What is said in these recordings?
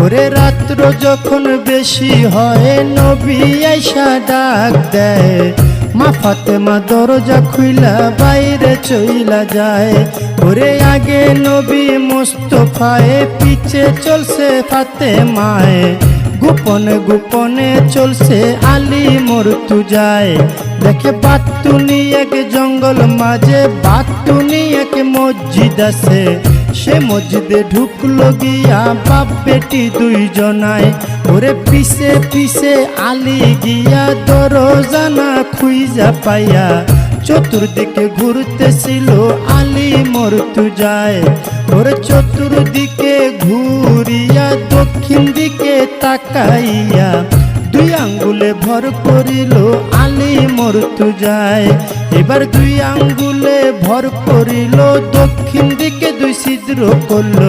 ওরে রাত্র যখন বেশি হয় নবী আইসা ডাক দেয়, মা ফাতেমা দরজা খুইলা বাইরে চইলা যায়। ওরে আগে নবী মুস্তফায়ে, পিছে চলছে ফাতেমায়ে, গোপনে গোপনে চলছে আলী মর্তুজায়। দেখে বাতুনি এক জঙ্গল মাঝে, বাতুনি এক মসজিদ আছে, সে মসজিদে ঢুকলো গিয়া বাপ বেটি দুইজনায়। ওরে পিছে পিছে আলী গিয়া দরজানা খুইজা পাইয়া, চতুর্দিকে ঘুরতেছিল আলী মর্তুজায়। ওরে চতুর্দিকে ঘুরিয়া দক্ষিণ দিকে তাকাইয়া, দুই আঙ্গুলে ভর করিল আলী মর্তুজায়। এবার দুই আঙ্গুলে ভর করিল, দক্ষিণ দিকে দুই ছিদ্র করল,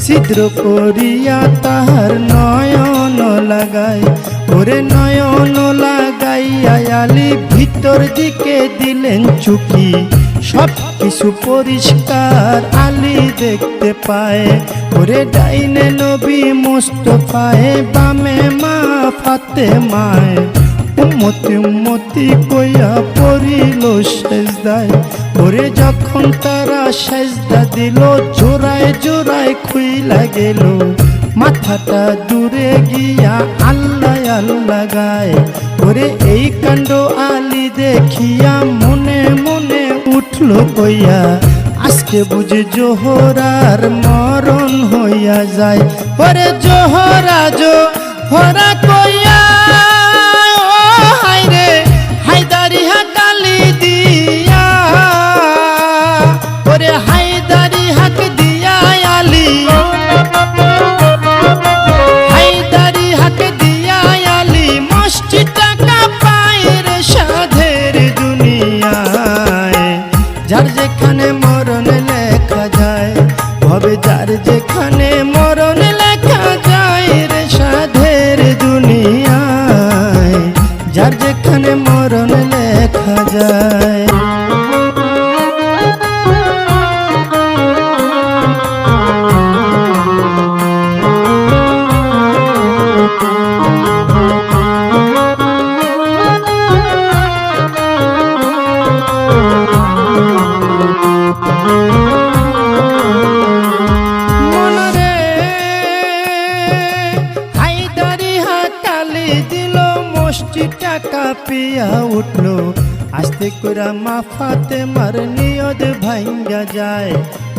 ছিদ্র করিয়া তাহার নয়ন লাগায়। ওরে নয়ন লাগাইয়া আলী ভিতর দিকে দিলেন চুকি, সব কিছু পরিষ্কার আলী দেখতে পায়। ওরে ডাইনে নবী মুস্তফায়ে, বামে মা ফাতেমায়ে, উম্মতি উম্মতি কইয়া পড়িল সেজদায়। ওরে যখন তারা সেজদা দিল, জোড়ায় জোড়ায় খুইলা গেল, মাথাটা দূরে গিয়া আল্লাহ আল্লাহ গায়। ওরে এই কাণ্ড আলী দেখিয়া মনে মনে উঠল কইয়া, আজকে বুঝি জোহরার মরণ হইয়া যায়। ওরে জোহরা জোহরা কইয়া, ও হায়রে হায়দারি হাকালি দিয়া, ওরে হায়দারি হাক দিয়া আলী, হায়দারি হাক দিয়া আলী মসজিদটা পায়ের সাধের দুনিয়ায়। যার যেখানে মরণ লেখা যায় হবে, যার যেখানে মরণ লেখা যায় রে সাধের দুনিয়ায়, যার যেখানে মরণ লেখা যায়। মসজিদটা কাঁপিয়া উঠলো, আস্তে করে মা ফাতেমার নিয়ত ভাঙ্গা যায়।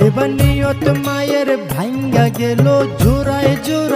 এবার নিয়ত মায়ের ভাঙ্গা গেল, জোড়ায় জোড়ায়